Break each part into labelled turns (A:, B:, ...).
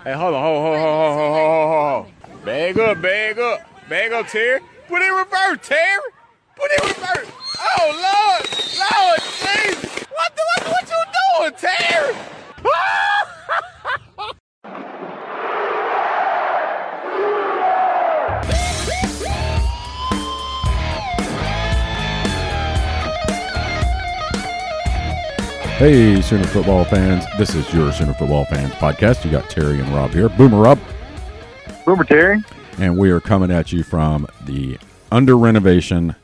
A: Hey, hold on, hold. Bag up, Terry. Put in reverse, Terry. Put in reverse. Oh, Lord, Jesus. What you doing, Terry?
B: Hey, Sooner football fans. This is your Sooner football fans podcast. You got Terry and Rob here. Boomer Rob.
C: Boomer Terry.
B: And we are coming at you from the under renovation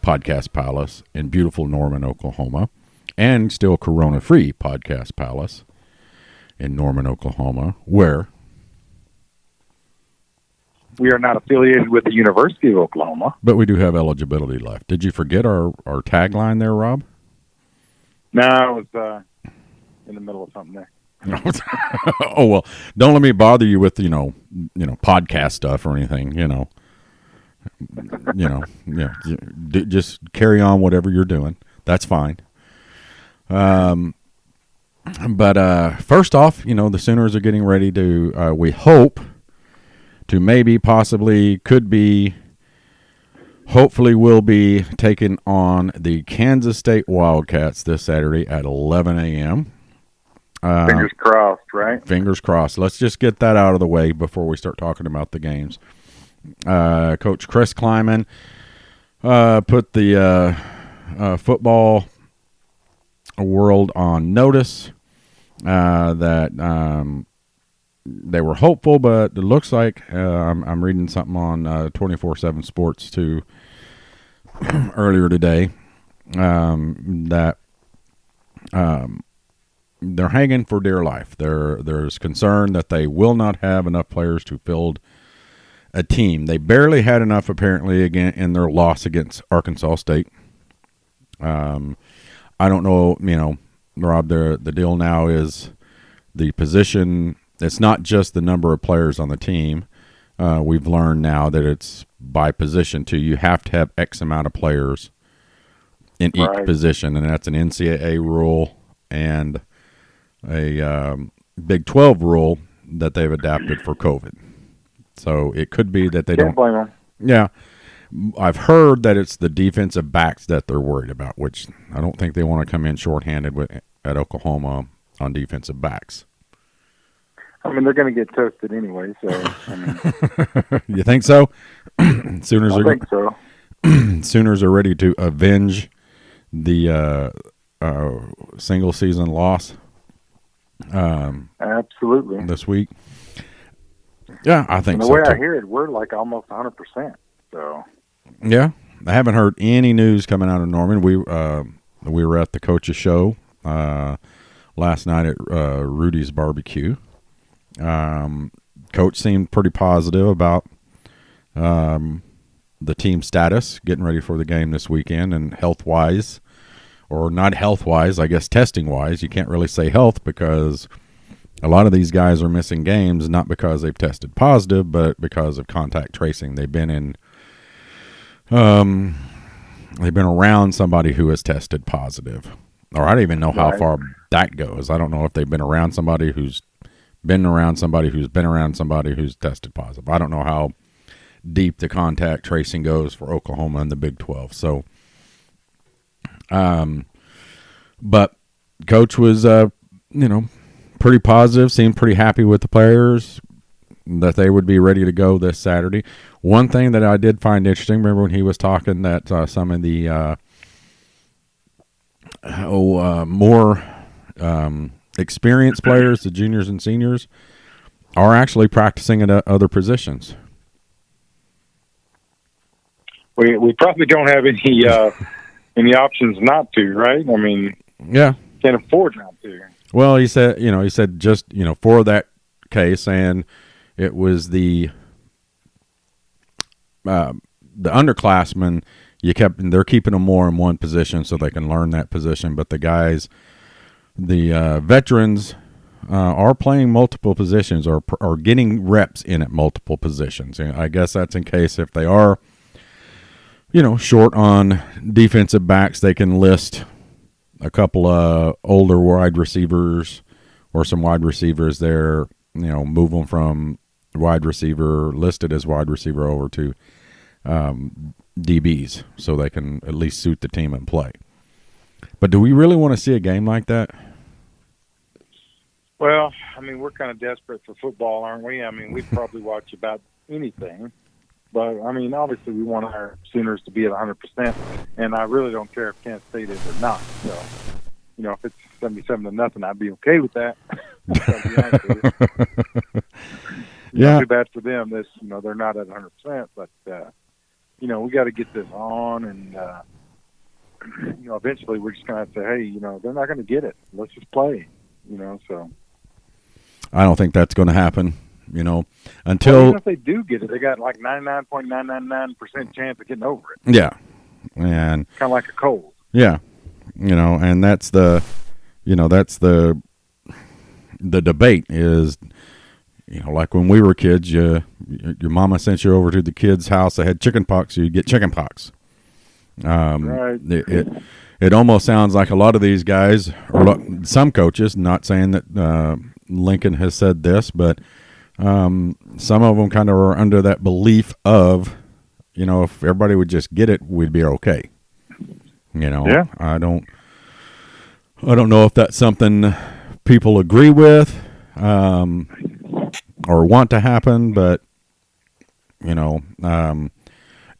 B: podcast palace in beautiful Norman, Oklahoma, and still corona-free podcast palace in Norman, Oklahoma, where
C: we are not affiliated with the University of Oklahoma.
B: But we do have eligibility left. Did you forget our tagline there, Rob?
C: No, I was in the middle of something there.
B: Oh, well, don't let me bother you with, podcast stuff or anything, just carry on whatever you're doing. That's fine. But first off, the Sooners are getting ready to, we hope to maybe, possibly, could be, hopefully will be taking on the Kansas State Wildcats this Saturday at 11 a.m.
C: Fingers crossed, right?
B: Fingers crossed. Let's just get that out of the way before we start talking about the games. Coach Chris Kleiman put the football world on notice that they were hopeful, but it looks like I'm reading something on 24/7 Sports too earlier today that they're hanging for dear life. There's concern that they will not have enough players to field a team. They barely had enough apparently again in their loss against Arkansas State. I don't know, Rob. The deal now is the position. It's not just the number of players on the team. We've learned now that it's by position too. You have to have X amount of players in each position, and that's an NCAA rule and a Big 12 rule that they've adapted for COVID. So it could be that they don't.
C: Blame them.
B: Yeah, I've heard that it's the defensive backs that they're worried about, which I don't think they want to come in shorthanded at Oklahoma on defensive backs.
C: I mean, they're going to get toasted anyway, so.
B: You think so? Sooners
C: I think so.
B: Sooners are ready to avenge the single season loss.
C: Absolutely.
B: This week. Yeah, I think
C: and the
B: so.
C: way
B: too.
C: I hear it, we're like almost 100%. So.
B: Yeah, I haven't heard any news coming out of Norman. We were at the coach's show last night at Rudy's Barbecue. Coach seemed pretty positive about the team status, getting ready for the game this weekend, and health-wise, or not health-wise, I guess testing-wise. You can't really say health because a lot of these guys are missing games, not because they've tested positive, but because of contact tracing. They've been around somebody who has tested positive. Or I don't even know how far that goes. I don't know if they've been around somebody who's been around somebody who's been around somebody who's tested positive. I don't know how deep the contact tracing goes for Oklahoma and the Big 12. So, but Coach was, pretty positive, seemed pretty happy with the players, that they would be ready to go this Saturday. One thing that I did find interesting, remember when he was talking that some of the more experienced players, the juniors and seniors, are actually practicing at other positions.
C: We probably don't have any options not to, right? I mean,
B: yeah,
C: can't afford not to.
B: Well, he said just, for that case, and it was the underclassmen, they're keeping them more in one position so they can learn that position, but the guys, the veterans are playing multiple positions or getting reps in at multiple positions. And I guess that's in case if they are, short on defensive backs, they can list a couple of older wide receivers or some wide receivers there move them from wide receiver, listed as wide receiver, over to DBs so they can at least suit the team and play. But do we really want to see a game like that?
C: Well, I mean, we're kind of desperate for football, aren't we? I mean, we'd probably watch about anything. But, I mean, obviously we want our Sooners to be at 100%, and I really don't care if Kansas State is or not. So, if it's 77-0, I'd be okay with that. I'll be honest with you.
B: Yeah.
C: Not too bad for them. They're not at 100%, but, we got to get this on, and, eventually we're just going to say, hey, they're not going to get it. Let's just play, so.
B: I don't think that's going to happen, until
C: even if they do get it, they got like 99.999% chance of getting over it.
B: Yeah. And
C: kind of like a cold.
B: Yeah. And that's the debate is, like when we were kids, your mama sent you over to the kid's house that had chicken pox, so you get chicken pox.
C: Right.
B: It almost sounds like a lot of these guys, or some coaches, not saying that Lincoln has said this, but some of them kind of are under that belief of, if everybody would just get it, we'd be okay.
C: Yeah.
B: I don't know if that's something people agree with or want to happen, but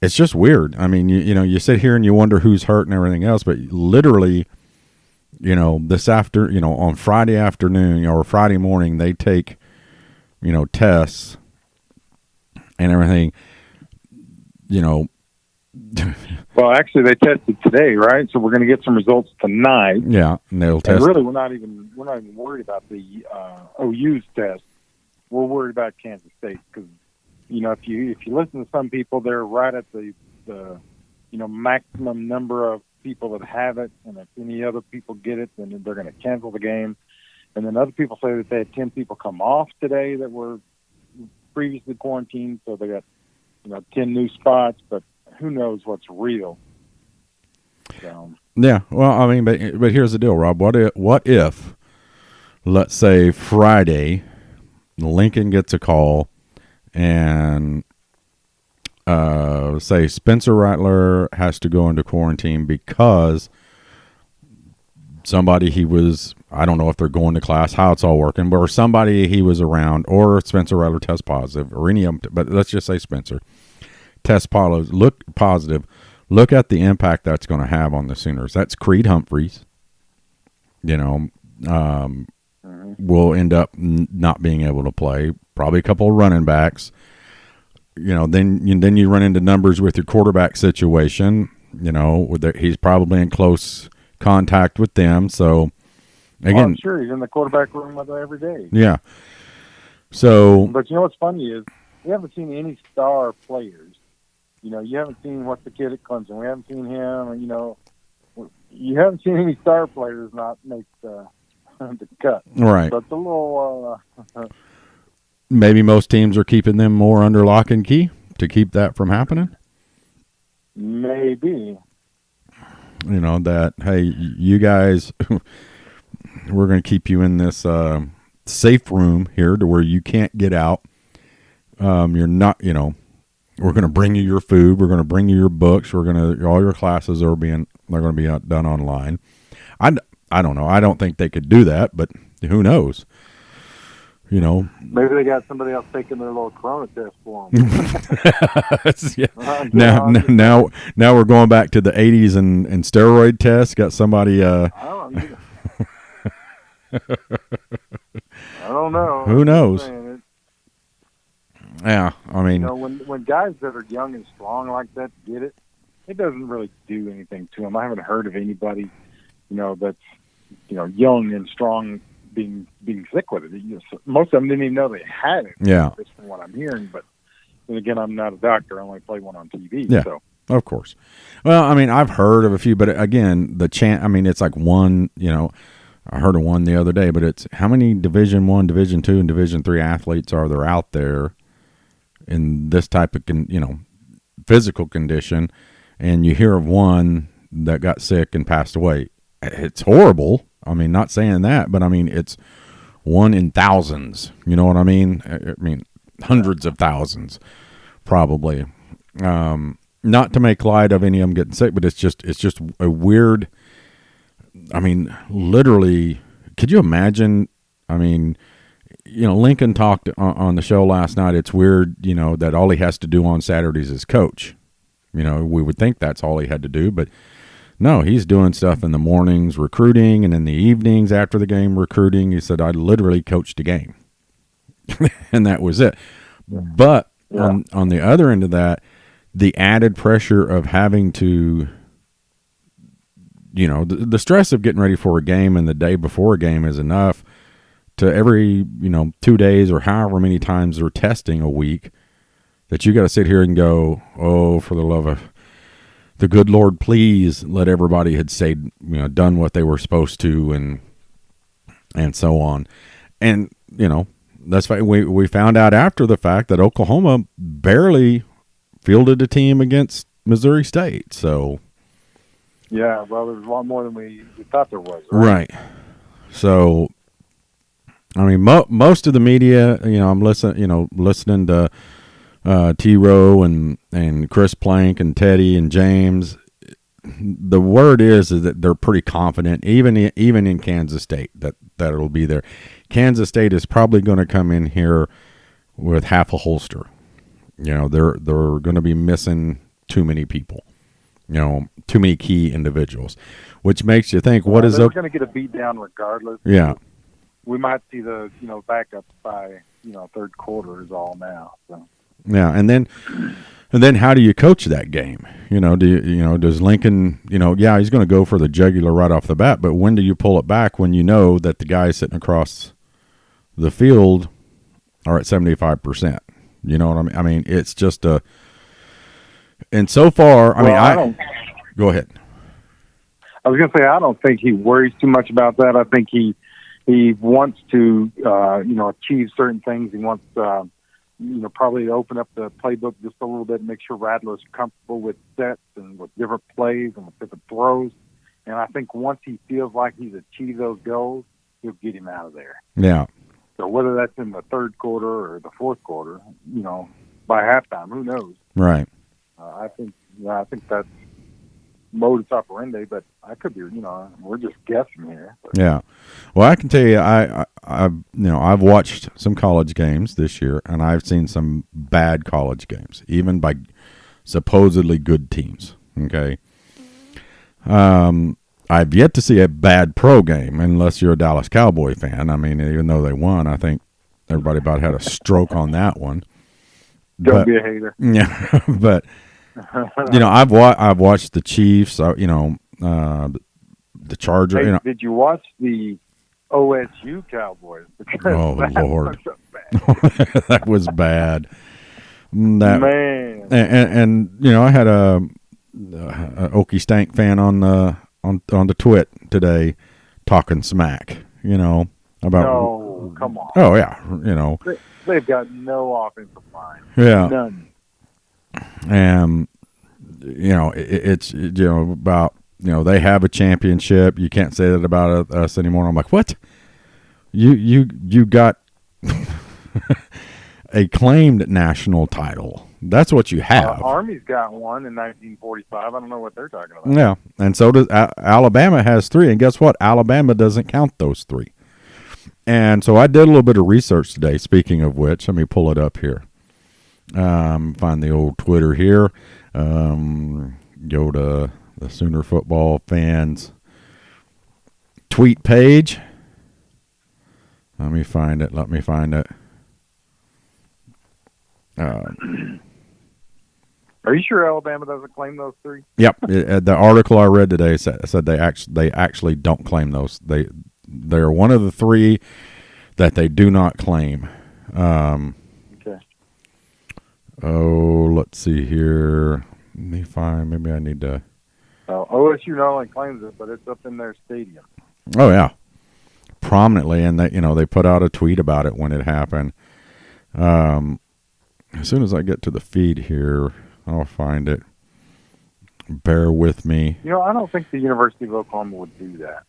B: it's just weird. I mean, you sit here and you wonder who's hurt and everything else, but literally, on Friday afternoon or Friday morning, they take, tests and everything,
C: Well, actually, they tested today, right? So we're going to get some results tonight.
B: Yeah, and they'll test.
C: And really, we're not even worried about the OU's test. We're worried about Kansas State because, if you listen to some people, they're right at the maximum number of people that have it, and if any other people get it, then they're going to cancel the game. And then other people say that they had 10 people come off today that were previously quarantined, so they got 10 new spots, but who knows what's real. So.
B: Yeah, well, I mean, but here's the deal, Rob. What if let's say Friday, Lincoln gets a call, and say Spencer Rattler has to go into quarantine because somebody I don't know if they're going to class, how it's all working, but or somebody he was around, or Spencer Rattler tests positive, or any of them, but let's just say Spencer tests positive. Look at the impact that's going to have on the Sooners. That's Creed Humphreys. Will end up not being able to play. Probably a couple of running backs. Then you run into numbers with your quarterback situation. He's probably in close contact with them. So again,
C: I'm sure he's in the quarterback room with them every day.
B: Yeah. So,
C: but what's funny is we haven't seen any star players. You haven't seen what's the kid at Clemson. We haven't seen him. You haven't seen any star players not make the cut.
B: Right.
C: So it's a little.
B: Maybe most teams are keeping them more under lock and key to keep that from happening.
C: Maybe.
B: That, hey, you guys, we're going to keep you in this safe room here to where you can't get out. You're not, we're going to bring you your food. We're going to bring you your books. All your classes they're going to be done online. I don't know. I don't think they could do that, but who knows?
C: Maybe they got somebody else taking their little corona test for them.
B: Yeah. Now we're going back to the 80s and steroid tests. Got somebody.
C: I don't know.
B: Who knows? Yeah, I mean,
C: when guys that are young and strong like that get it, it doesn't really do anything to them. I haven't heard of anybody, that's young and strong being sick with it. Most of them didn't even know they had it.
B: Yeah,
C: just from what I'm hearing. But then again, I'm not a doctor. I only play one on TV.
B: Yeah,
C: so.
B: Of course. Well, I mean, I've heard of a few, but again, it's like one. I heard of one the other day, but it's how many Division I, Division II, and Division III athletes are there out there in this type of physical condition, and you hear of one that got sick and passed away. It's horrible. I mean, not saying that, but I mean, it's one in thousands. You know what I mean? I mean, hundreds of thousands, probably. Not to make light of any of them getting sick, but it's just a weird. I mean, literally, could you imagine? I mean, Lincoln talked on the show last night. It's weird, that all he has to do on Saturdays is coach. We would think that's all he had to do, but no, he's doing stuff in the mornings, recruiting, and in the evenings after the game, recruiting. He said, I literally coached a game, and that was it. But on the other end of that, the added pressure of having to, the stress of getting ready for a game and the day before a game is enough to every, 2 days or however many times they're testing a week that you got to sit here and go, oh, for the love of the good Lord, please let everybody had said, done what they were supposed to and so on. And, that's why we found out after the fact that Oklahoma barely fielded a team against Missouri State. So,
C: yeah, well, there's a lot more than we thought there was.
B: Right. So, I mean, most of the media, I'm listening to T-Row and Chris Plank and Teddy and James. The word is that they're pretty confident, even in Kansas State, that it'll be there. Kansas State is probably going to come in here with half a holster. They're going to be missing too many people. Too many key individuals, which makes you think, what is
C: they're going to get a beat down regardless.
B: Yeah.
C: We might see the backups by third quarter is all now. So.
B: Yeah, and then how do you coach that game? Does Lincoln? Yeah, he's going to go for the jugular right off the bat, but when do you pull it back when you know that the guys sitting across the field are at 75%? You know what I mean? I mean, it's just a. And so far, I don't. Go ahead.
C: I was going to say I don't think he worries too much about that. I think he wants to achieve certain things. He wants probably to open up the playbook just a little bit and make sure Rattler's comfortable with sets and with different plays and with different throws. And I think once he feels like he's achieved those goals, he'll get him out of there.
B: Yeah.
C: So whether that's in the third quarter or the fourth quarter, by halftime, who knows?
B: Right.
C: I think that's modus operandi, but I could be, we're just guessing here. But.
B: Yeah. Well, I can tell you, I've watched some college games this year, and I've seen some bad college games, even by supposedly good teams. Okay. I've yet to see a bad pro game, unless you're a Dallas Cowboy fan. I mean, even though they won, I think everybody about had a stroke on that one.
C: Don't be a hater.
B: Yeah, but I've watched the Chiefs. The Chargers.
C: Hey, did you watch the OSU Cowboys?
B: Oh Lord, that was bad.
C: Man,
B: and I had a Okie Stank fan on the twit today talking smack. About.
C: No, come on.
B: Oh yeah,
C: they've got no offensive line.
B: Yeah,
C: none.
B: And it's about they have a championship. You can't say that about us anymore. I'm like, what? You got a claimed national title. That's what you have.
C: Army's got one in 1945. I don't know what they're talking about.
B: Yeah, and so does Alabama has 3. And guess what? Alabama doesn't count those 3. And so I did a little bit of research today. Speaking of which, let me pull it up here. Find the old Twitter here. Go to the Sooner football fans tweet page. Let me find it.
C: Are you sure Alabama doesn't claim those 3?
B: Yep. The article I read today said they actually don't claim those. They're one of the 3 that they do not claim.
C: Okay.
B: Oh, let's see here. Let me find. Maybe I need to.
C: OSU not only claims it, but it's up in their stadium.
B: Oh yeah, prominently, and they put out a tweet about it when it happened. As soon as I get to the feed here, I'll find it. Bear with me.
C: I don't think the University of Oklahoma would do that.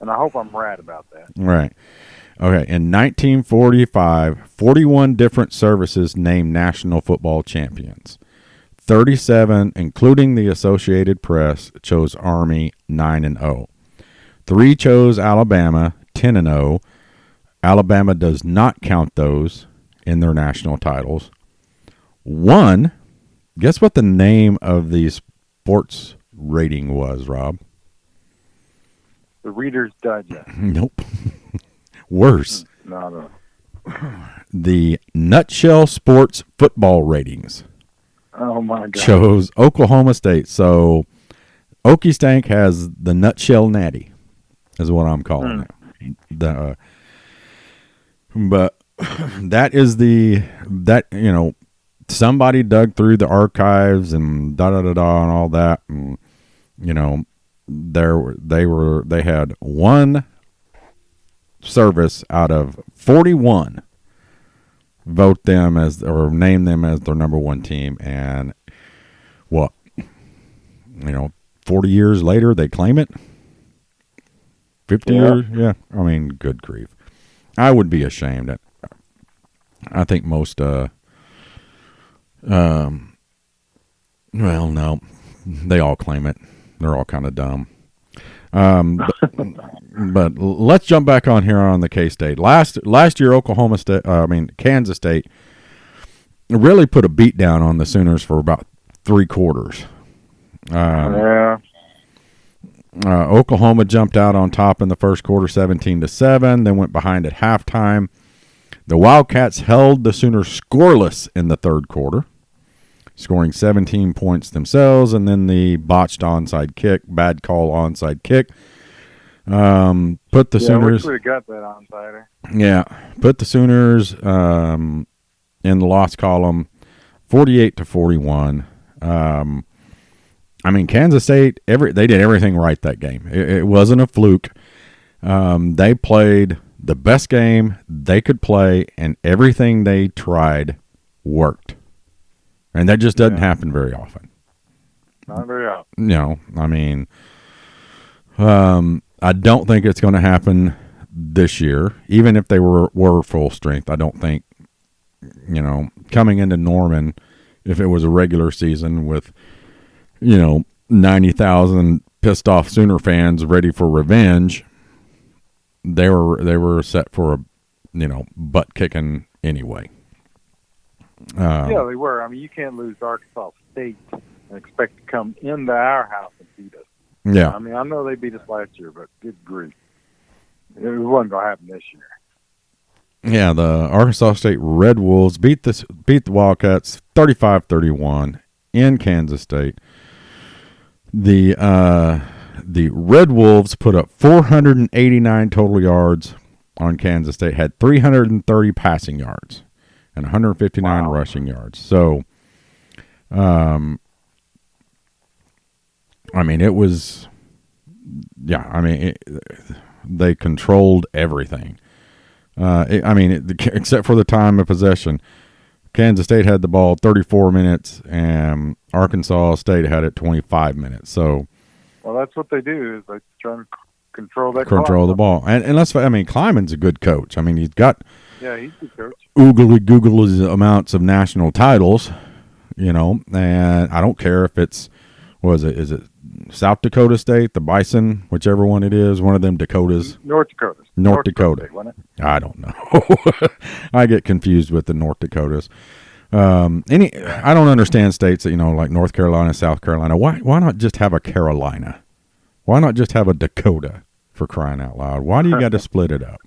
C: And I hope I'm right about that.
B: Right. Okay. In 1945, 41 different services named national football champions. 37, including the Associated Press, chose Army 9-0. 3 chose Alabama 10-0. Alabama does not count those in their national titles. 1, guess what the name of the sports rating was, Rob?
C: The Reader's Digest.
B: Nope. Worse.
C: No.
B: The Nutshell Sports Football Ratings
C: Oh, my God.
B: chose Oklahoma State. So Okie Stank has the Nutshell Natty, is what I'm calling it. But that is somebody dug through the archives and and all that, and they had one service out of 41 vote them as or name them as their number one team, and 40 years later they claim it. 50 years, yeah. I mean, good grief. I would be ashamed. I think most well, no, they all claim it. They're all kind of dumb. But let's jump back on here on the K-State. Last year, Kansas State really put a beat down on the Sooners for about 3 quarters. Oklahoma jumped out on top in the first quarter, 17-7. Then went behind at halftime. The Wildcats held the Sooners scoreless in the third quarter, scoring 17 points themselves, and then the botched onside kick, bad call onside kick, put the Sooners.
C: We got that onside.
B: Yeah, put the Sooners in the loss column, 48-41. Kansas State, they did everything right that game. It wasn't a fluke. They played the best game they could play, and everything they tried worked. And that just doesn't happen very often.
C: Not very often.
B: I don't think it's going to happen this year. Even if they were full strength, I don't think, coming into Norman, if it was a regular season with, 90,000 pissed off Sooner fans ready for revenge, they were set for a, butt kicking anyway.
C: Yeah, they were. You can't lose Arkansas State and expect to come into our house and beat us.
B: Yeah.
C: I know they beat us last year, but good grief. It wasn't going to happen this year.
B: Yeah, the Arkansas State Red Wolves beat the Wildcats 35-31 in Kansas State. The Red Wolves put up 489 total yards on Kansas State, had 330 passing yards and 159 rushing yards. So, it was, they controlled everything. Except for the time of possession. Kansas State had the ball 34 minutes, and Arkansas State had it 25 minutes. So,
C: well, that's what they do, is they try to control the
B: ball. And let's, Kleiman's a good coach. He's got
C: he's a good coach.
B: Googly amounts of national titles, and I don't care if it's, is it South Dakota State, the Bison, whichever one it is, one of them Dakotas.
C: North Dakota.
B: State,
C: wasn't it?
B: I don't know. I get confused with the North Dakotas. I don't understand states that, like North Carolina, South Carolina. Why not just have a Carolina? Why not just have a Dakota, for crying out loud? Why do you got to split it up?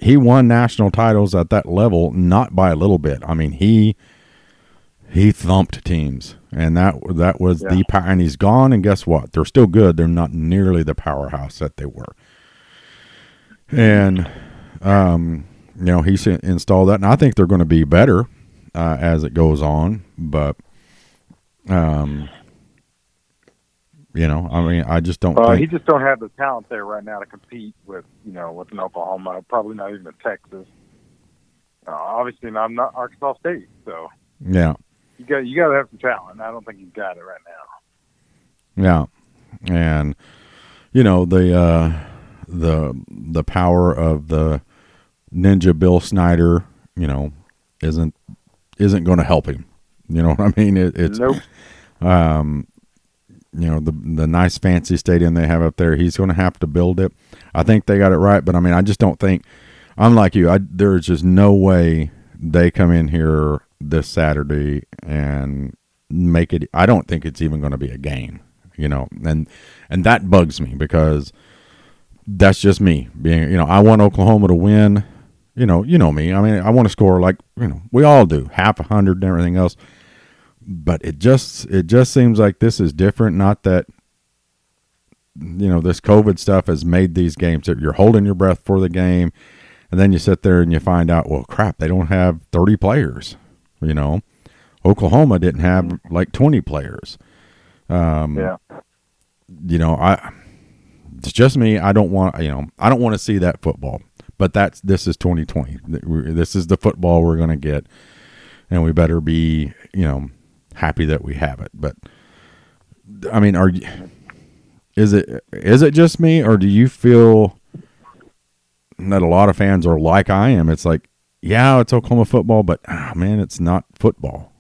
B: He won national titles at that level, not by a little bit. He thumped teams, and that was the power. And he's gone, and guess what? They're still good. They're not nearly the powerhouse that they were. And he's installed that, and I think they're going to be better as it goes on. But I just don't think
C: he just don't have the talent there right now to compete with with an Oklahoma, probably not even a Texas. Obviously, I'm not Arkansas State, so
B: yeah.
C: you got to have some talent. I don't think he's got it right now.
B: Yeah, and the power of the Ninja Bill Snyder, isn't going to help him. You know what I mean? It's
C: nope.
B: The nice fancy stadium they have up there. He's going to have to build it. I think they got it right, but I mean, I just don't think. I'm like you. There's just no way they come in here this Saturday and make it. I don't think it's even going to be a game. And that bugs me because that's just me being. I want Oklahoma to win. You know me. I mean, I want to score like we all do, 100 and everything else. But it just seems like this is different. Not that this COVID stuff has made these games that you're holding your breath for the game, and then you sit there and you find out, well, crap, they don't have 30 players. Oklahoma didn't have like 20 players.
C: Yeah.
B: It's just me. I don't want to see that football. But this is 2020. This is the football we're going to get, and we better be, happy that we have it. But I mean, is it just me, or do you feel that a lot of fans are like I am? It's like, yeah, it's Oklahoma football, but man, it's not football.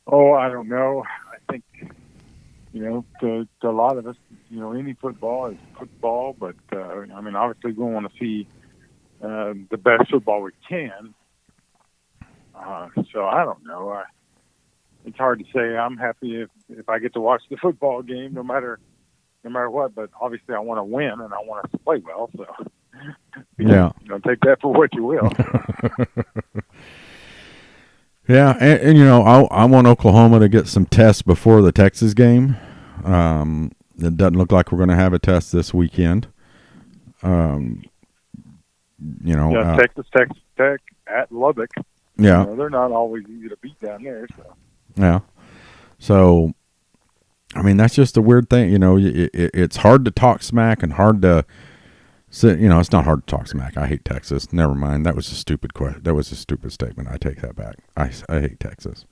C: Oh, I don't know. I think to a lot of us, any football is football, but I mean, obviously we want to see the best football we can. So I don't know. It's hard to say. I'm happy if I get to watch the football game, no matter what. But obviously, I want to win and I want us to play well. So
B: yeah,
C: take that for what you will.
B: Yeah, and I want Oklahoma to get some tests before the Texas game. It doesn't look like we're going to have a test this weekend.
C: Texas Tech at Lubbock.
B: Yeah,
C: they're not always easy to beat down there. So.
B: Yeah, so I mean that's just a weird thing. It's hard to talk smack and hard to sit. It's not hard to talk smack. I hate Texas. Never mind. That was a stupid question. That was a stupid statement. I take that back. I hate Texas.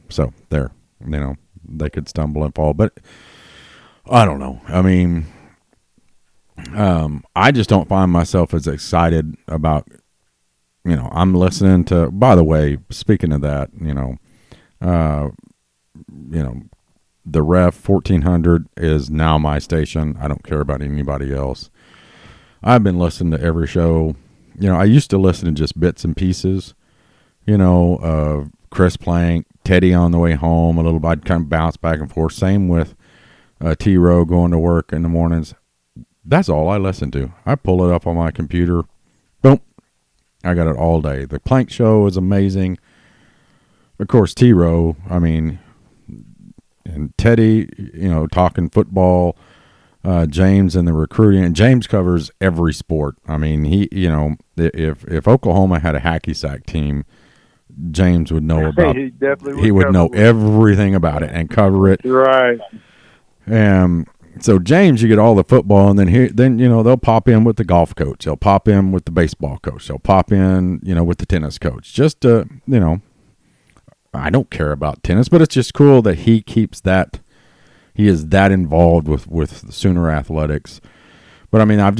B: So there, they could stumble and fall, but I don't know. I mean, I just don't find myself as excited about. I'm listening to. By the way, speaking of that, the Ref 1400 is now my station. I don't care about anybody else. I've been listening to every show. I used to listen to just bits and pieces. Chris Plank, Teddy on the way home. A little bit, I'd kind of bounce back and forth. Same with T-Row going to work in the mornings. That's all I listen to. I pull it up on my computer. Boom. I got it all day. The Plank show is amazing. Of course, T-Row, I mean, and Teddy, talking football, James and the recruiting. And James covers every sport. I mean, he, if Oklahoma had a hacky sack team, James would know about it. He would know everything about it and cover it.
C: Right.
B: So James, you get all the football, and then they'll pop in with the golf coach. They'll pop in with the baseball coach. They'll pop in, with the tennis coach. Just I don't care about tennis, but it's just cool that he keeps that. He is that involved with Sooner athletics. But I mean, like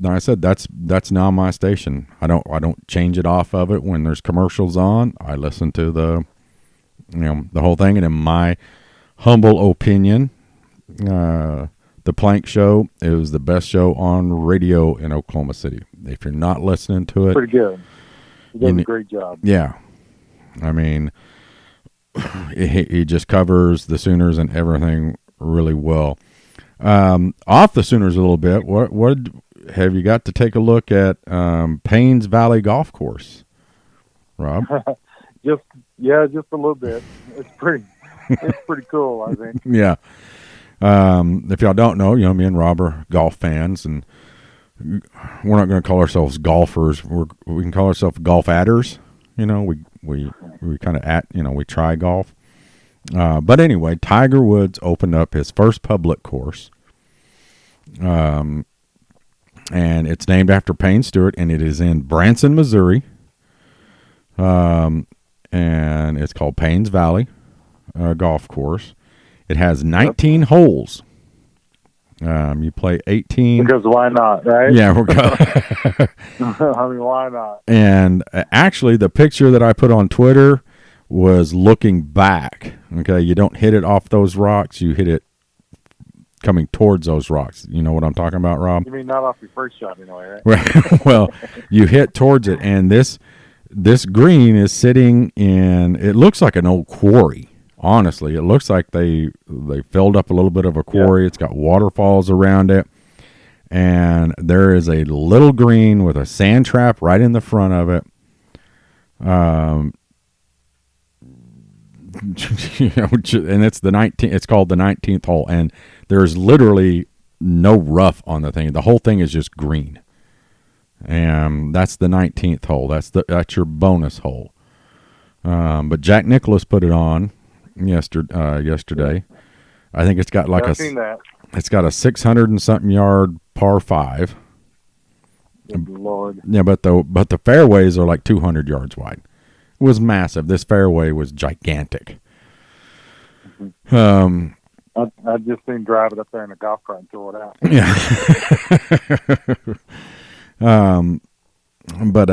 B: I said, that's now my station. I don't change it off of it when there's commercials on. I listen to the whole thing, and in my humble opinion, the Plank show is the best show on radio in Oklahoma City. If you're not listening to it,
C: pretty good. He does a great job.
B: Yeah, I mean, he just covers the Sooners and everything really well. Off the Sooners a little bit. What have you got to take a look at? Paynes Valley Golf Course, Rob?
C: just a little bit. It's pretty cool, I think.
B: Yeah. If y'all don't know, me and Rob are golf fans, and we're not going to call ourselves golfers. We can call ourselves golf adders. We kind of we try golf. But anyway, Tiger Woods opened up his first public course. And it's named after Payne Stewart, and it is in Branson, Missouri. and it's called Paynes Valley Golf Course. It has 19 holes. You play 18.
C: Because why not, right?
B: Yeah, we're going.
C: I mean, why not?
B: And actually, the picture that I put on Twitter was looking back. Okay, you don't hit it off those rocks; you hit it coming towards those rocks. You know what I'm talking about, Rob?
C: You mean not off your first shot, anyway, right?
B: Well, you hit towards it, and this green is sitting in. It looks like an old quarry. Honestly, it looks like they filled up a little bit of a quarry. Yeah. It's got waterfalls around it, and there is a little green with a sand trap right in the front of it. And it's the 19th. It's called the 19th hole, and there's literally no rough on the thing. The whole thing is just green, and that's the 19th hole. That's your bonus hole. But Jack Nicklaus put it on yesterday. I think it's got like it's got a 600 and something yard par 5.
C: Good Lord.
B: Yeah, but the fairways are like 200 yards wide. It was massive. This fairway was gigantic.
C: I just seen drive it up there in a golf cart and throw it out.
B: Yeah. But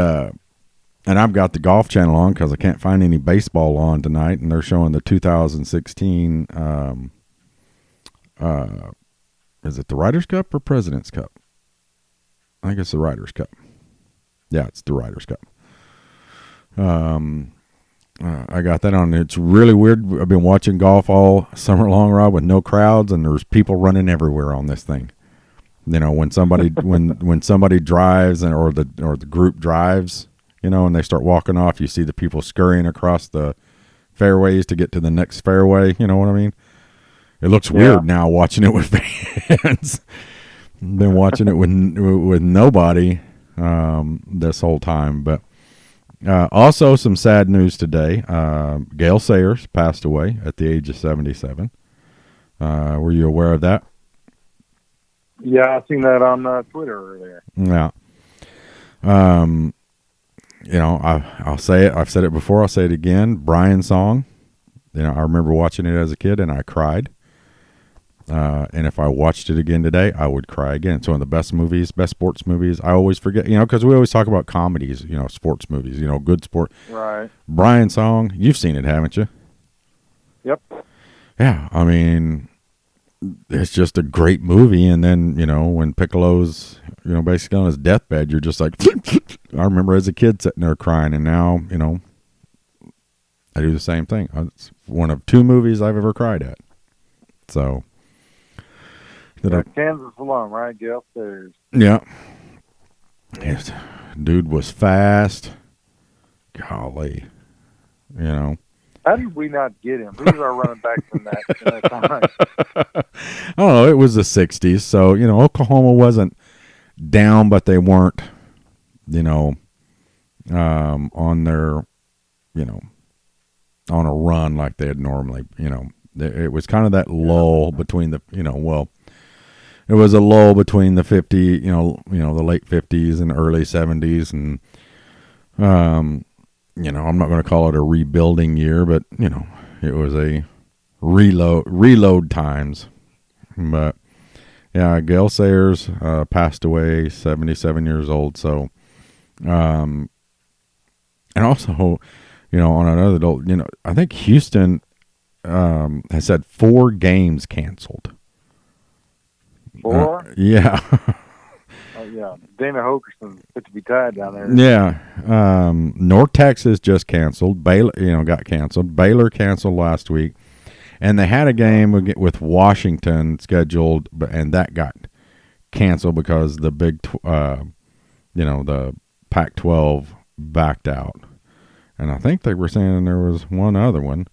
B: and I've got the Golf Channel on because I can't find any baseball on tonight, and they're showing the 2016. Is it the Ryder's Cup or President's Cup? I think it's the Ryder's Cup. Yeah, it's the Ryder's Cup. I got that on. It's really weird. I've been watching golf all summer long, Rob, with no crowds, and there's people running everywhere on this thing. You know, when somebody when somebody drives or the group drives, you know, and they start walking off, you see the people scurrying across the fairways to get to the next fairway. You know what I mean? It looks weird now watching it with fans. Been watching it with nobody this whole time. But also some sad news today. Gale Sayers passed away at the age of 77. Were you aware of that?
C: Yeah, I seen that on Twitter earlier.
B: Yeah. You know, I'll say it. I've said it before. I'll say it again. Brian's song. You know, I remember watching it as a kid and I cried. And if I watched it again today, I would cry again. It's one of the best movies, best sports movies. I always forget, you know, because we always talk about comedies, you know, sports movies, you know, good sport.
C: Right.
B: Brian's song. You've seen it, haven't you?
C: Yep.
B: Yeah. I mean, it's just a great movie. And then, you know, when Piccolo's, you know, basically on his deathbed, you're just like, I remember as a kid sitting there crying, and now, you know, I do the same thing. It's one of 2 movies I've ever cried at. So.
C: Kansas alone, right? Gale Sayers.
B: Yeah. Yes. Dude was fast. Golly. You know.
C: How did we not get him? Who's our running back from that time?
B: I don't know. It was the 60s. So, you know, Oklahoma wasn't down, but they weren't, you know, on their, you know, on a run like they had normally, you know. It was kind of that lull between the, you know, well, it was a lull between the 50, you know, the late 50s and early 70s, and you know, I'm not going to call it a rebuilding year, but you know, it was a reload times. But yeah, Gale Sayers passed away, 77 years old. So, and also, you know, on another note, you know, I think Houston has had 4 games canceled.
C: 4?
B: Yeah.
C: Yeah. Dana Hokerson's fit to be tied down there.
B: Yeah. North Texas just canceled. Baylor, you know, got canceled. Baylor canceled last week. And they had a game with Washington scheduled, and that got canceled because the you know, the Pac-12 backed out. And I think they were saying there was one other one,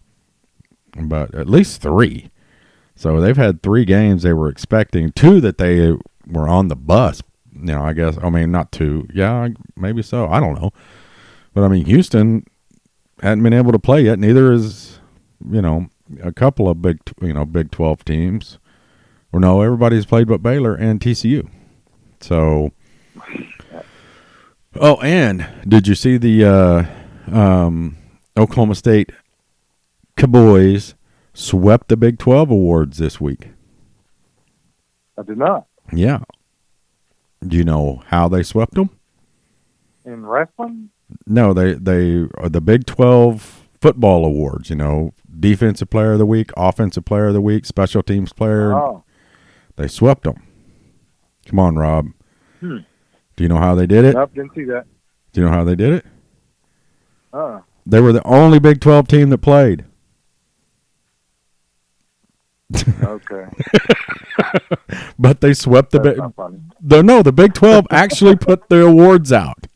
B: but at least 3. So they've had 3 games they were expecting, 2 that they were on the bus. You know, I guess, I mean, not 2. Yeah, maybe so. I don't know. But, I mean, Houston hadn't been able to play yet. Neither is, you know, a couple of Big 12 teams. Or no, everybody's played but Baylor and TCU. So, oh, and did you see the Oklahoma State Cowboys swept the Big 12 awards this week.
C: I did not.
B: Yeah. Do you know how they swept them?
C: In wrestling?
B: No, they are the Big 12 football awards, defensive player of the week, offensive player of the week, special teams player.
C: Oh.
B: They swept them. Come on, Rob.
C: Do
B: you know how they did it?
C: Nope, didn't see that.
B: Do you know how they did it?
C: They
B: were the only Big 12 team that played.
C: Okay.
B: But they swept the Big. The Big 12 actually put the awards out.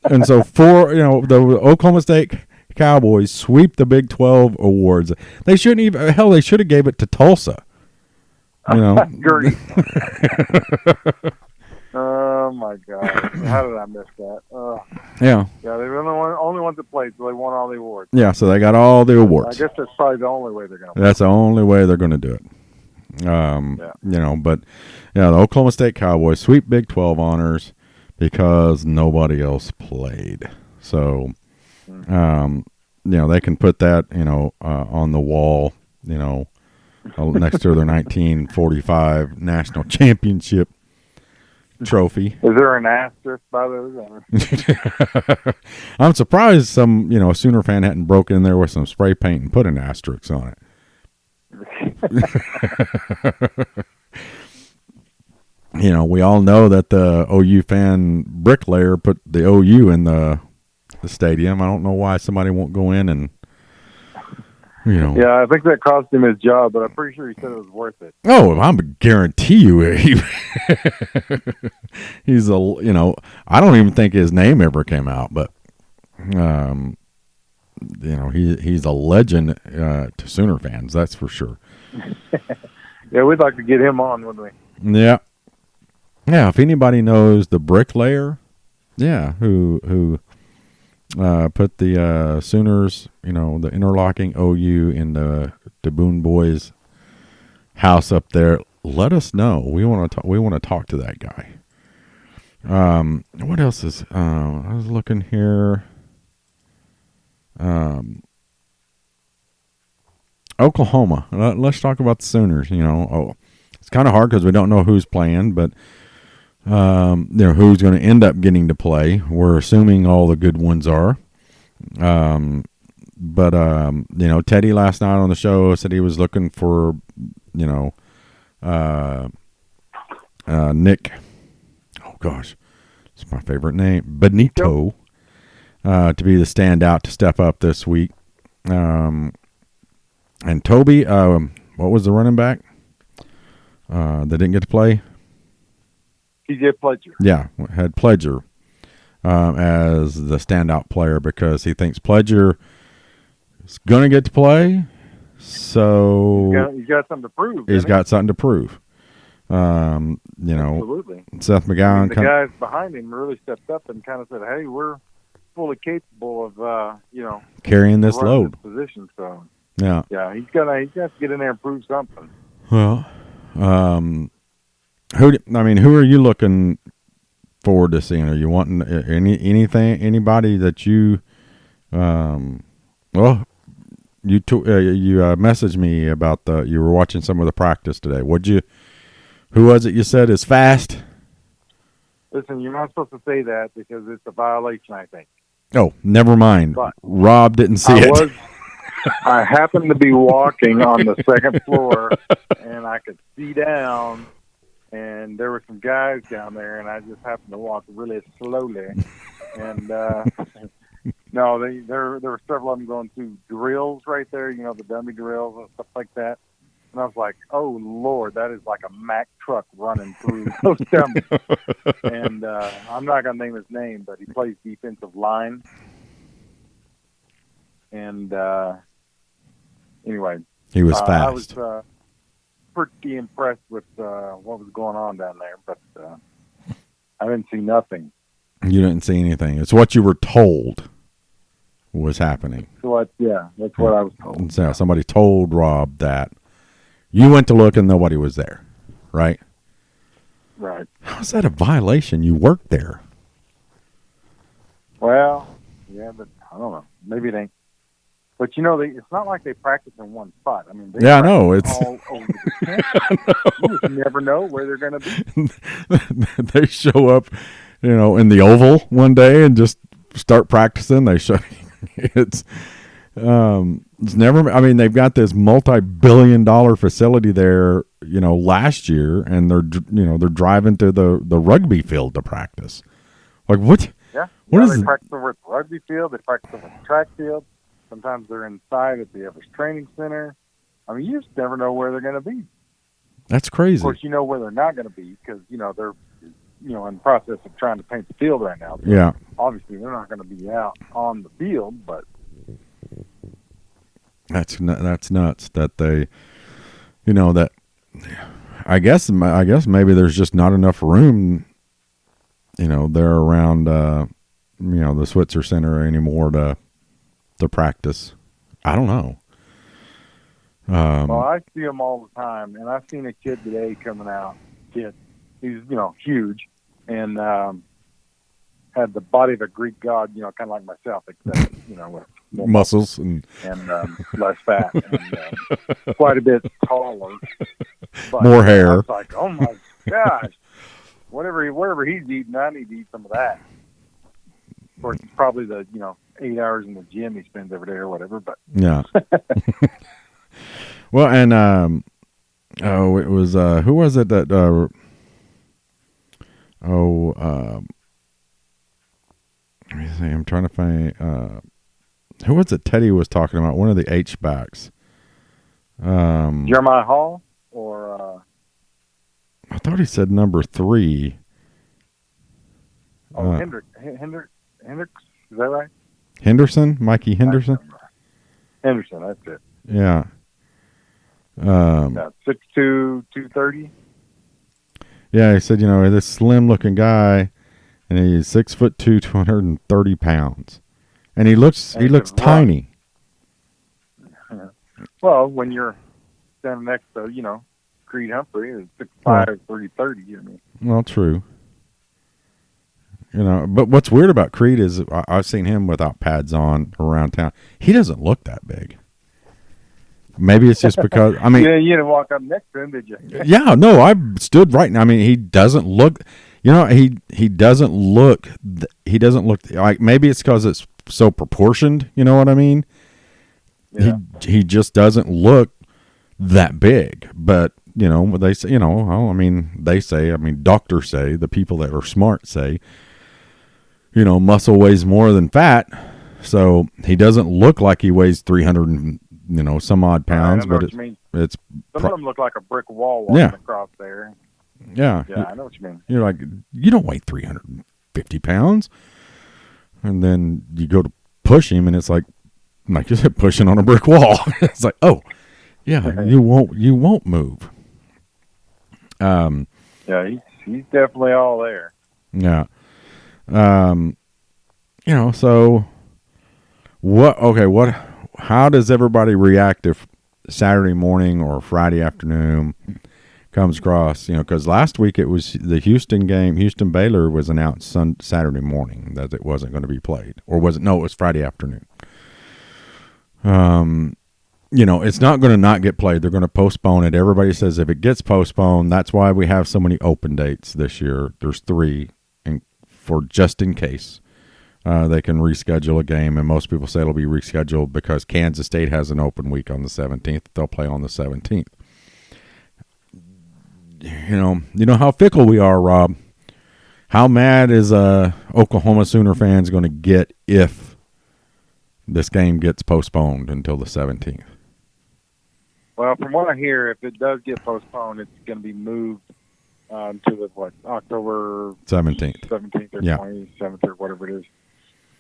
B: And so the Oklahoma State Cowboys sweep the Big 12 awards. They shouldn't even. Hell, they should have gave it to Tulsa.
C: Great. Oh my God! How did I miss that?
B: Yeah.
C: Yeah, they were the only ones that played, so they won all the awards.
B: Yeah, so they got all the awards.
C: I guess that's probably the only way they're going to.
B: That's the only way they're going to do it. But the Oklahoma State Cowboys sweep Big 12 honors because nobody else played. So, they can put that, on the wall, next to their 1945 national championship trophy.
C: Is there an asterisk by those?
B: I'm surprised some, Sooner fan hadn't broken in there with some spray paint and put an asterisk on it. We all know that the OU fan bricklayer put the OU in the stadium. I don't know why somebody won't go in and,
C: Yeah, I think that cost him his job, but I'm pretty sure he said it was worth it.
B: Oh, I guarantee you, he's I don't even think his name ever came out, but, he's a legend to Sooner fans, that's for sure.
C: Yeah, we'd like to get him on, wouldn't we?
B: Yeah. Yeah, if anybody knows the bricklayer, who put the Sooners, the interlocking OU in the Boone Boys house up there, let us know. We want to talk to that guy. What else is I was looking here. Oklahoma. Let's talk about the Sooners. It's kind of hard because we don't know who's playing, but who's going to end up getting to play. We're assuming all the good ones are. But Teddy last night on the show said he was looking for, Nick. Oh gosh, it's my favorite name, Benito, to be the standout to step up this week. And Toby, what was the running back? That didn't get to play.
C: TJ Pledger.
B: Yeah, had Pledger as the standout player because he thinks Pledger is going to get to play. So
C: he's got something to prove.
B: He's got something to prove.
C: Absolutely.
B: Seth McGowan.
C: The guys behind him really stepped up and kind of said, "Hey, we're fully capable of,
B: carrying this load."
C: This position, so
B: yeah,
C: he's got to get in there and prove something.
B: Well, who are you looking forward to seeing? Are you wanting anybody that you, you messaged me about you were watching some of the practice today. Who was it you said is fast?
C: Listen, you're not supposed to say that because it's a violation, I think.
B: Oh, never mind. But Rob didn't see it.
C: I happened to be walking on the second floor, and I could see down, and there were some guys down there, and I just happened to walk really slowly. And no, there were several of them going through drills right there, the dummy drills and stuff like that. And I was like, oh, Lord, that is like a Mack truck running through those dummies. And I'm not going to name his name, but he plays defensive line. And anyway.
B: He was fast.
C: I was pretty impressed with what was going on down there, but I didn't see nothing.
B: You didn't see anything. It's what you were told was happening.
C: So that's what I was told.
B: So somebody told Rob that. You went to look and nobody was there, right?
C: Right.
B: How's that a violation? You worked there.
C: Well, Yeah, but I don't know. Maybe it ain't. But it's not like they practice in one spot. I mean, they
B: Yeah, I
C: practice
B: know. It's
C: all over the campus. You just never know where they're going to be.
B: they show up, in the oval one day and just start practicing. They show it's it's never. I mean, they've got this multi-billion-dollar facility there, last year, and they're driving to the rugby field to practice. Like what?
C: Yeah.
B: What is
C: they
B: it?
C: practice over at the rugby field. They practice over at the track field. Sometimes they're inside at the Evers Training Center. I mean, you just never know where they're going to be.
B: That's crazy.
C: Of course, you know where they're not going to be because, they're, in the process of trying to paint the field right now. So
B: yeah.
C: obviously, they're not going to be out on the field, but
B: that's nuts that they, that I guess maybe there's just not enough room, there around, the Switzer Center anymore to practice. I don't know.
C: Well, I see them all the time, and I've seen a kid today coming out. He's huge, and had the body of a Greek god, kind of like myself, except with more
B: muscles and
C: less fat, and quite a bit taller, but
B: more hair.
C: I was like, oh my gosh, whatever he's eating, I need to eat some of that. Of course, it's probably the 8 hours in the gym he spends every day or whatever. But
B: yeah. Well, and it was who was it that let me see, I'm trying to find who was it Teddy was talking about, one of the H backs.
C: Jeremiah Hall or
B: I thought he said number 3.
C: Hendricks, is that right?
B: Henderson, Mikey Henderson.
C: Henderson, that's it.
B: Yeah.
C: 6'2", 230.
B: Yeah, he said, this slim-looking guy, and he's 6'2", 230 pounds, and he looks tiny.
C: Well, when you're standing next to Creed Humphrey, is 6'5", 330. I mean,
B: well, true. But what's weird about Creed is I've seen him without pads on around town. He doesn't look that big. Maybe it's just because I mean,
C: yeah, you didn't walk up next to him, did you?
B: Yeah, no, I stood right now. I mean, he doesn't look. He doesn't look. He doesn't look like. Maybe it's because it's so proportioned. You know what I mean?
C: Yeah.
B: He just doesn't look that big. But they say. They say. I mean, doctors say. The people that are smart say. Muscle weighs more than fat, so he doesn't look like he weighs 300 and some odd pounds. But it's
C: some of them look like a brick wall walking across there.
B: Yeah,
C: I know what you mean.
B: You're like, you don't weigh 350 pounds, and then you go to push him, and it's like you said, pushing on a brick wall. It's like, oh, yeah, you won't move.
C: Yeah, he's definitely all there.
B: Yeah. So how does everybody react if Saturday morning or Friday afternoon comes across, because last week it was the Houston game, Houston-Baylor was announced Saturday morning that it wasn't going to be played, or was it? No, it was Friday afternoon. It's not going to not get played. They're going to postpone it. Everybody says if it gets postponed, that's why we have so many open dates this year. There's 3 for just in case they can reschedule a game, and most people say it'll be rescheduled because Kansas State has an open week on the 17th. They'll play on the 17th. You know how fickle we are, Rob. How mad is Oklahoma Sooner fans going to get if this game gets postponed until the 17th?
C: Well, from what I hear, if it does get postponed, it's going to be moved to the October
B: 17th
C: or 27th or whatever it is.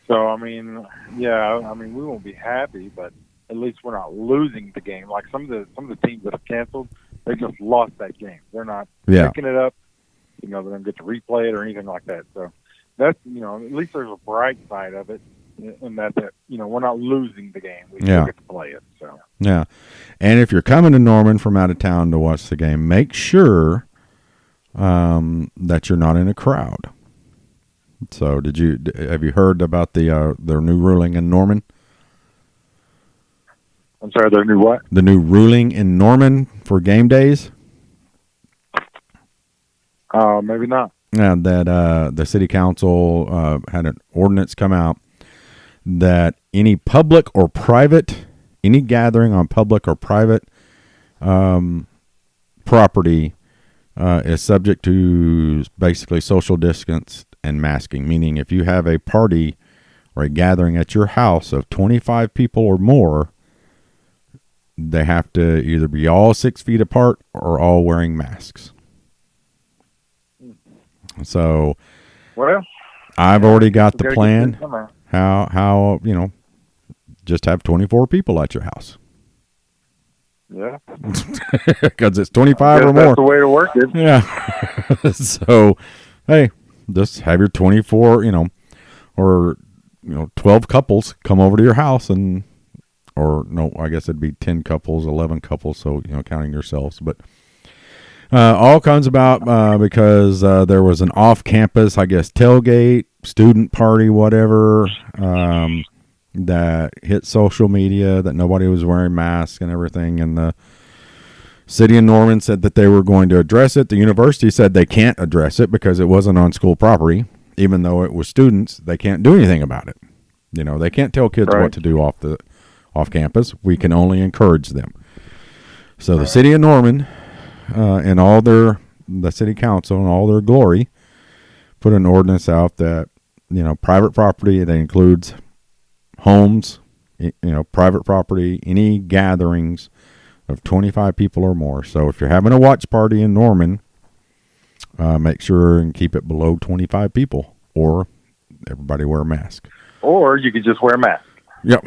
C: So I mean, we won't be happy, but at least we're not losing the game. Like some of the teams that have canceled, they just lost that game. They're not picking it up. They don't get to replay it or anything like that. So that's at least there's a bright side of it in that we're not losing the game. We still get to play it. So
B: yeah, and if you're coming to Norman from out of town to watch the game, make sure that you're not in a crowd. So, have you heard about their new ruling in Norman?
C: I'm sorry, their new what?
B: The new ruling in Norman for game days.
C: Maybe not.
B: And that the city council had an ordinance come out that any public or private, any gathering on public or private property is subject to basically social distance and masking. Meaning, if you have a party or a gathering at your house of 25 people or more, they have to either be all 6 feet apart or all wearing masks. So,
C: well,
B: I've already got the plan. How just have 24 people at your house.
C: Yeah,
B: because it's 25 or more.
C: That's the way to work it.
B: Yeah. So, hey, just have your 24, or 12 couples come over to your house I guess it'd be 10 couples, 11 couples. So, counting yourselves, but all comes about because there was an off-campus, I guess, tailgate, student party, whatever, that hit social media, that nobody was wearing masks and everything. And the city of Norman said that they were going to address it. The university said they can't address it because it wasn't on school property. Even though it was students, they can't do anything about it. They can't tell kids what to do off campus. We can only encourage them. So the city of Norman, and the city council and all their glory, put an ordinance out that, private property, that includes homes, private property, any gatherings of 25 people or more. So if you're having a watch party in Norman, make sure and keep it below 25 people, or everybody wear a mask.
C: Or you could just wear a mask.
B: Yep.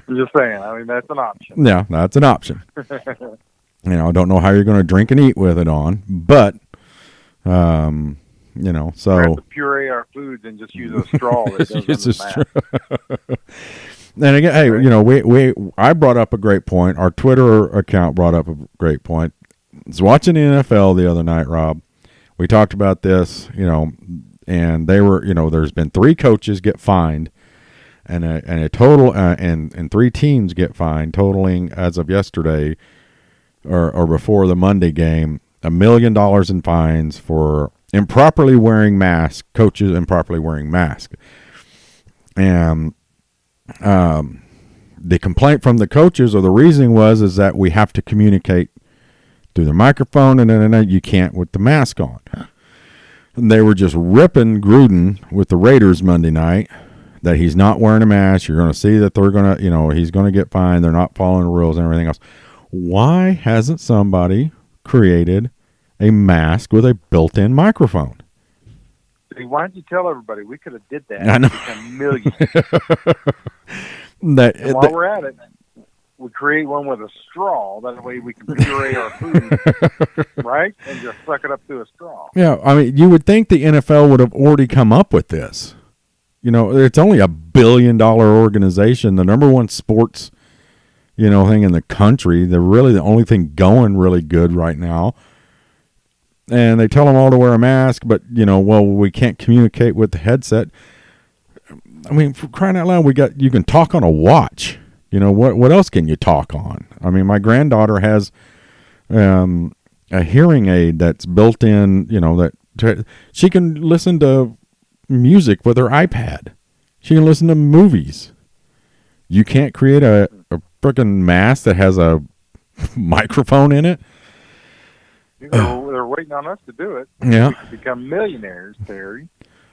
C: I'm just saying. I mean, that's an option.
B: Yeah, that's an option. I don't know how you're going to drink and eat with it on, but, so.
C: We have to puree our foods and just use a straw that goes in the mask.
B: And again, hey, I brought up a great point. Our Twitter account brought up a great point. I was watching the NFL the other night, Rob. We talked about this, and they were, there's been 3 coaches get fined, and a total, and 3 teams get fined, totaling as of yesterday, or before the Monday game, $1 million in fines for improperly wearing masks, coaches improperly wearing masks. And the complaint from the coaches, or the reasoning is that we have to communicate through the microphone, and then you can't with the mask on. And they were just ripping Gruden with the Raiders Monday night that he's not wearing a mask. You're going to see that they're going to, he's going to get fined. They're not following the rules and everything else. Why hasn't somebody created a mask with a built-in microphone?
C: Why don't you tell everybody? We could have did that.
B: I know.
C: Become millions. While we're at it, we create one with a straw. That way we can puree our food, right? And just suck it up through a straw.
B: Yeah, I mean, you would think the NFL would have already come up with this. It's only $1 billion organization, the number one sports, thing in the country. They're really the only thing going really good right now. And they tell them all to wear a mask, but, we can't communicate with the headset. I mean, for crying out loud, you can talk on a watch. What else can you talk on? I mean, my granddaughter has a hearing aid that's built in, she can listen to music with her iPad. She can listen to movies. You can't create a freaking mask that has a microphone in it.
C: They're waiting on us to do it.
B: Yeah.
C: We could become millionaires, Terry.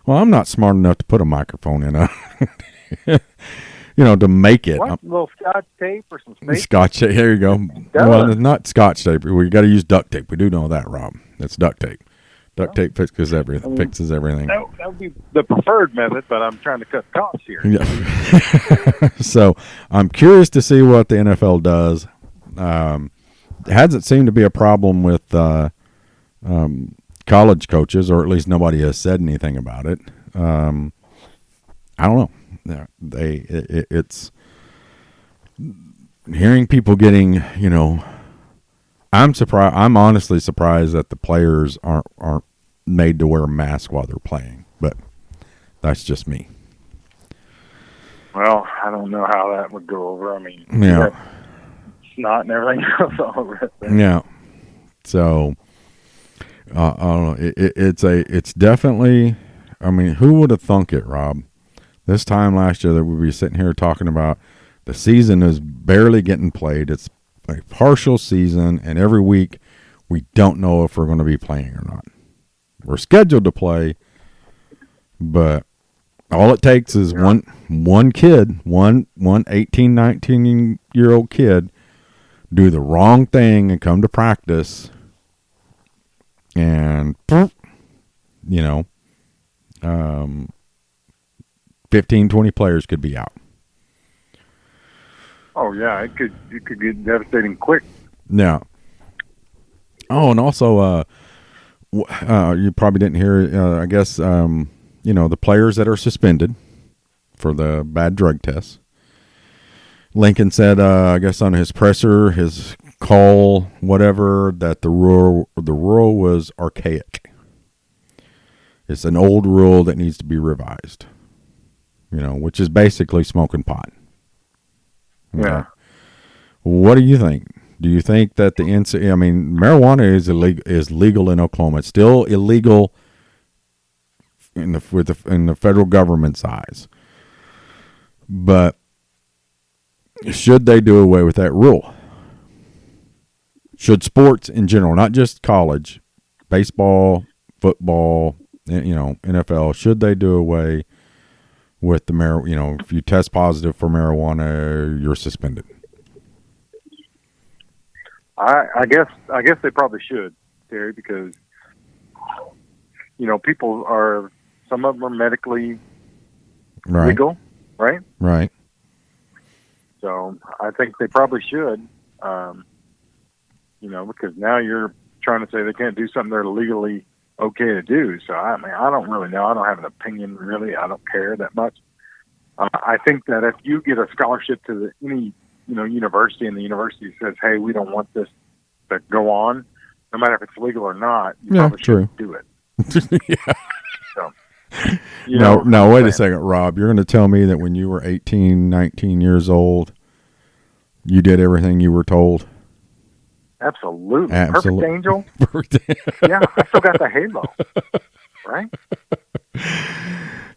B: Well, I'm not smart enough to put a microphone in to make it.
C: What? A little Scotch tape or some tape?
B: Scotch tape. There you go. Well, it's not Scotch tape. We got to use duct tape. We do know that, Rob. It's duct tape. Duct tape fixes everything.
C: That would be the preferred method, but I'm trying to cut costs here.
B: Yeah. So I'm curious to see what the NFL does. It hasn't seemed to be a problem with college coaches, or at least nobody has said anything about it. I don't know. It's hearing people getting, I'm surprised. I'm honestly surprised that the players aren't made to wear a mask while they're playing. But that's just me.
C: Well, I don't know how that would go over. I mean,
B: Yeah.
C: Snot and everything else all over it.
B: Yeah. So I don't know. It's definitely. I mean, who would have thunk it, Rob? This time last year that we'd be sitting here talking about the season is barely getting played. It's a partial season, and every week we don't know if we're going to be playing or not. We're scheduled to play, but all it takes is one kid, one 18, 19-year-old kid do the wrong thing and come to practice, and 15, 20 players could be out.
C: Oh yeah, it could get devastating quick.
B: Yeah. Oh, and also, you probably didn't hear. I guess the players that are suspended for the bad drug tests. Lincoln said, I guess on his presser, his call, whatever, that the rule was archaic. It's an old rule that needs to be revised. Which is basically smoking pot. Okay.
C: Yeah.
B: What do you think? Do you think that marijuana is legal in Oklahoma? It's still illegal in the federal government's eyes. But should they do away with that rule? Should sports in general, not just college, baseball, football, NFL, should they do away with the if you test positive for marijuana, you're suspended?
C: I guess they probably should, Terry, because people are, some of them are medically legal, right?
B: Right.
C: So I think they probably should, because now you're trying to say they can't do something they're legally okay to do. So I don't really know. I don't have an opinion really. I don't care that much. I think that if you get a scholarship to any university, and the university says, "Hey, we don't want this to go on," no matter if it's legal or not, you probably shouldn't do it.
B: Yeah.
C: So,
B: now wait a second, Rob. You're going to tell me that when you were 18, 19 years old, you did everything you were told?
C: Absolutely. Perfect angel. Yeah, I still got the halo. Right?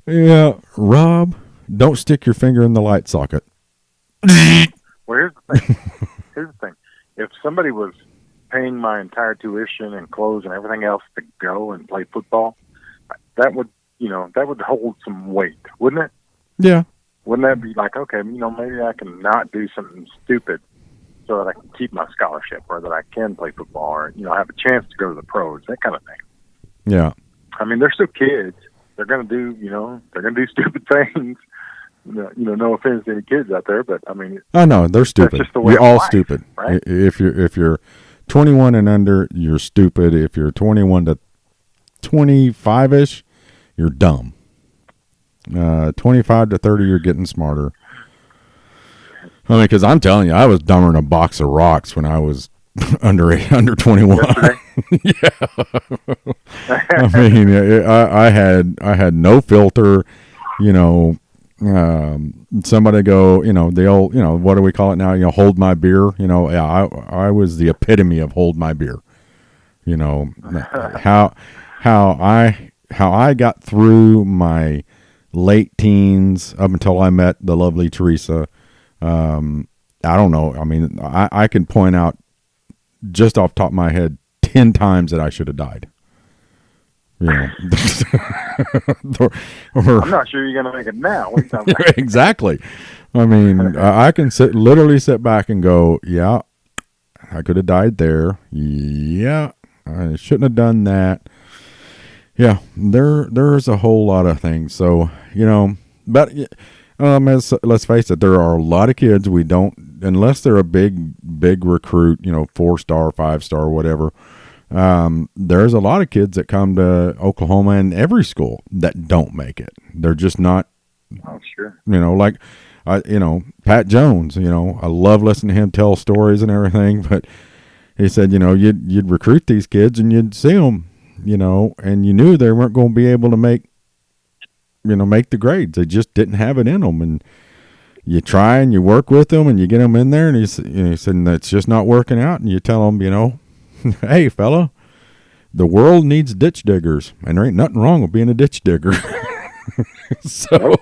B: Yeah, Rob, don't stick your finger in the light socket.
C: Well, here's the thing. If somebody was paying my entire tuition and clothes and everything else to go and play football, that would hold some weight, wouldn't it?
B: Yeah.
C: Wouldn't that be like, okay, maybe I can not do something stupid so that I can keep my scholarship, or that I can play football, or have a chance to go to the pros, that kind of thing.
B: Yeah.
C: I mean, they're still kids. They're going to do stupid things. No offense to any kids out there, but I mean,
B: I know they're stupid.
C: Just the way
B: you're all
C: life,
B: stupid.
C: Right?
B: If you're 21 and under, you're stupid. If you're 21 to 25ish, you're dumb. 25 to 30, you're getting smarter. I mean, because I'm telling you, I was dumber than a box of rocks when I was under 21. Yeah. I mean, I had no filter. Somebody go, the old, what do we call it now? Hold my beer. I was the epitome of hold my beer. How I got through my late teens up until I met the lovely Teresa. I don't know. I mean, I can point out just off the top of my head 10 times that I should have died. Or,
C: I'm not sure you're going to make it now. What are you talking about?
B: Exactly. I mean, I can literally sit back and go, yeah, I could have died there. Yeah, I shouldn't have done that. Yeah, there's a whole lot of things. So, but let's face it, there are a lot of kids we don't, unless they're a big recruit, 4-star, 5-star, whatever. There's a lot of kids that come to Oklahoma and every school that don't make it. They're just not.
C: Oh, sure.
B: Like, Pat Jones. I love listening to him tell stories and everything. But he said, you'd recruit these kids and you'd see them and you knew they weren't going to be able to make the grades. They just didn't have it in them. And you try and you work with them and you get them in there, and you said that's just not working out. And you tell them, hey, fella, the world needs ditch diggers, and there ain't nothing wrong with being a ditch digger. So,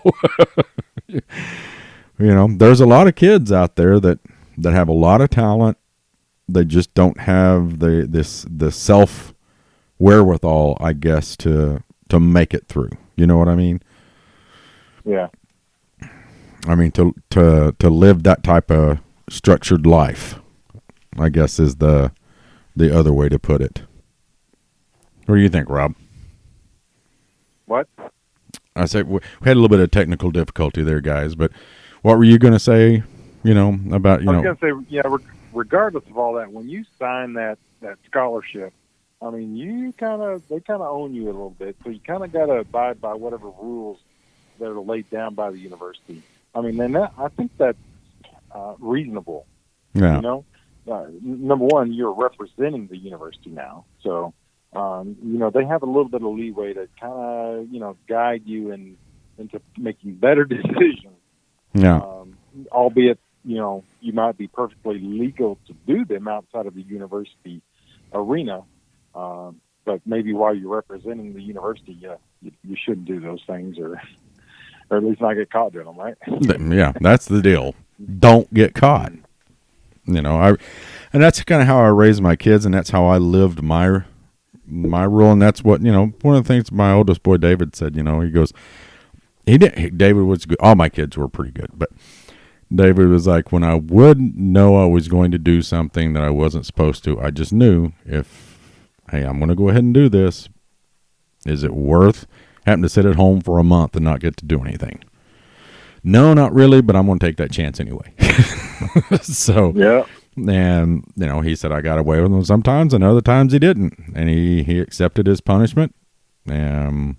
B: there's a lot of kids out there that have a lot of talent. They just don't have the self wherewithal, I guess, to make it through. You know what I mean?
C: Yeah.
B: I mean, to live that type of structured life, I guess, is the other way to put it. What do you think, Rob?
C: What?
B: I said we had a little bit of technical difficulty there, guys. But what were you going to say? About
C: I was going to say, yeah. Regardless of all that, when you sign that scholarship, I mean, they kind of own you a little bit. So you kind of got to abide by whatever rules that are laid down by the university. I mean, I think that's reasonable.
B: Yeah.
C: Number one, you're representing the university now, so they have a little bit of leeway to kind of guide you into making better decisions.
B: Yeah.
C: Albeit, you might be perfectly legal to do them outside of the university arena, but maybe while you're representing the university, you shouldn't do those things, or at least not get caught doing them, right?
B: Yeah, that's the deal. Don't get caught. And that's kind of how I raised my kids, and that's how I lived my rule. And that's what, one of the things my oldest boy, David, said, he goes, David was good. All my kids were pretty good, but David was like, when I would know I was going to do something that I wasn't supposed to, I just knew hey, I'm going to go ahead and do this. Is it worth having to sit at home for a month and not get to do anything? No, not really, but I'm going to take that chance anyway. So,
C: yeah.
B: And, he said I got away with them sometimes, and other times he didn't. And he accepted his punishment and,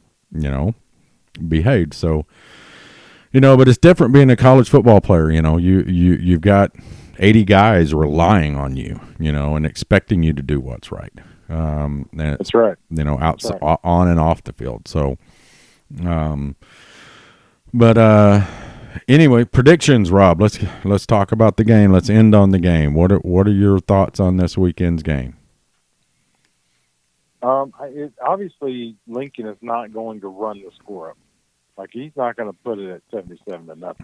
B: behaved. So, but it's different being a college football player. You've got 80 guys relying on you, and expecting you to do what's right. And
C: that's right.
B: On and off the field. So, anyway, predictions, Rob. Let's talk about the game. Let's end on the game. What are your thoughts on this weekend's game?
C: Obviously, Lincoln is not going to run the score up. Like, he's not going to put it at 77-0.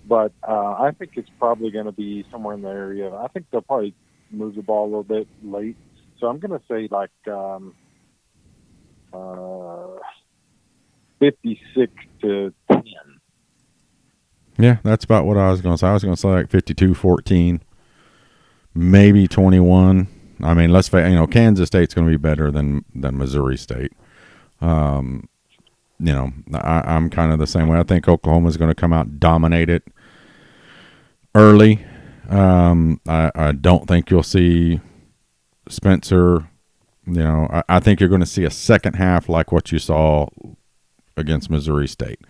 C: But I think it's probably going to be somewhere in the area. I think they'll probably move the ball a little bit late. So I'm going to say 56-10.
B: Yeah, that's about what I was going to say. I was going to say 52-14, maybe 21. I mean, let's face Kansas State's going to be better than Missouri State. I'm kind of the same way. I think Oklahoma's going to come out and dominate it early. I don't think you'll see Spencer. I think you're going to see a second half like what you saw against Missouri State.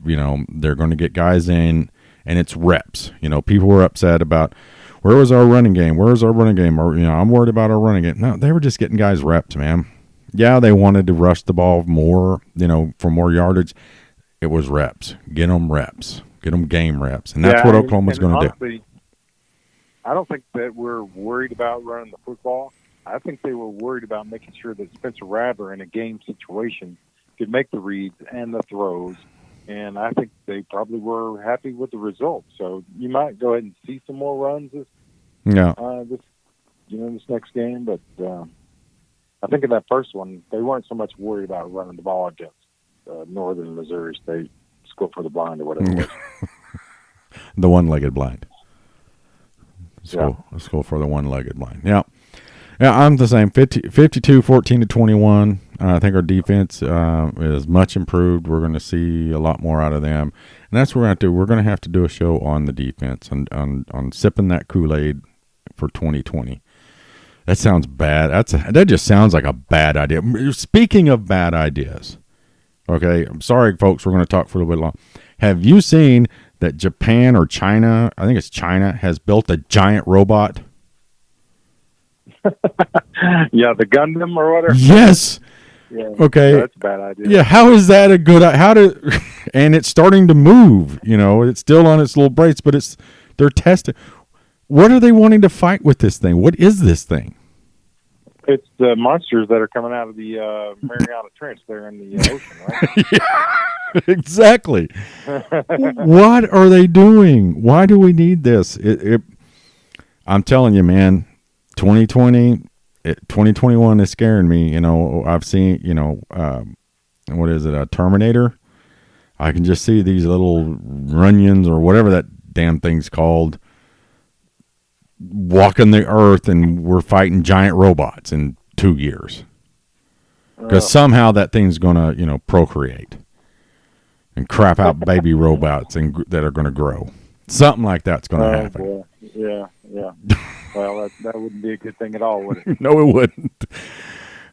B: They're going to get guys in, and it's reps. People were upset about where was our running game? Or, I'm worried about our running game. No, they were just getting guys reps, man. Yeah, they wanted to rush the ball more, for more yardage. It was reps. Get them reps. Get them game reps. And that's what Oklahoma's going to do.
C: I don't think that we're worried about running the football. I think they were worried about making sure that Spencer Rattler in a game situation could make the reads and the throws. And I think they probably were happy with the results. So you might go ahead and see some more runs this next game. But I think in that first one, they weren't so much worried about running the ball against Northern Missouri State School for the Blind or whatever it was.
B: The one-legged blind. School for the one-legged blind. Yeah. Yeah, I'm the same. 52-14-21. I think our defense is much improved. We're going to see a lot more out of them. And that's what we're going to do. We're going to have to do a show on the defense, on sipping that Kool-Aid for 2020. That sounds bad. That just sounds like a bad idea. Speaking of bad ideas, okay, I'm sorry, folks, we're going to talk for a little bit long. Have you seen that Japan or China, I think it's China, has built a giant robot?
C: Yeah, the Gundam or whatever.
B: Yes.
C: Yeah.
B: Okay.
C: That's a bad idea.
B: Yeah, how is that a good how to and it's starting to move, it's still on its little brace, but they're testing. What are they wanting to fight with this thing? What is this thing?
C: It's the monsters that are coming out of the Mariana Trench there in the ocean, right?
B: Yeah, exactly. What are they doing? Why do we need this? I'm telling you, man, 2021 is scaring me. I've seen, what is it, a Terminator? I can just see these little Runnions or whatever that damn thing's called walking the earth, and we're fighting giant robots in 2 years. Because somehow that thing's going to, procreate and crap out baby robots that are going to grow. Something like that's going to happen.
C: Boy. Yeah. Well, that wouldn't be a good thing at all, would it?
B: No, it wouldn't.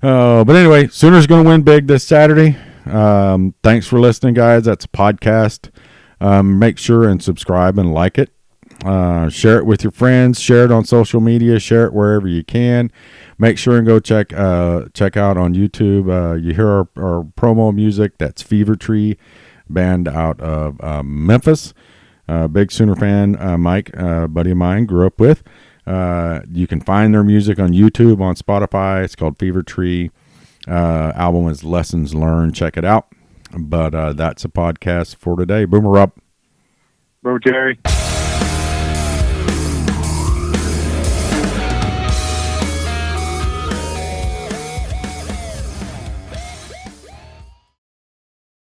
B: But anyway, Sooners going to win big this Saturday. Thanks for listening, guys. That's a podcast. Make sure and subscribe and like it. Share it with your friends. Share it on social media. Share it wherever you can. Make sure and go check out on YouTube. You hear our promo music. That's Fever Tree, band out of Memphis. Big Sooner fan, Mike, buddy of mine, grew up with. You can find their music on YouTube, on Spotify. It's called Fever Tree. Album is Lessons Learned. Check it out. But that's a podcast for today. Boomer up.
C: Boomer Jerry.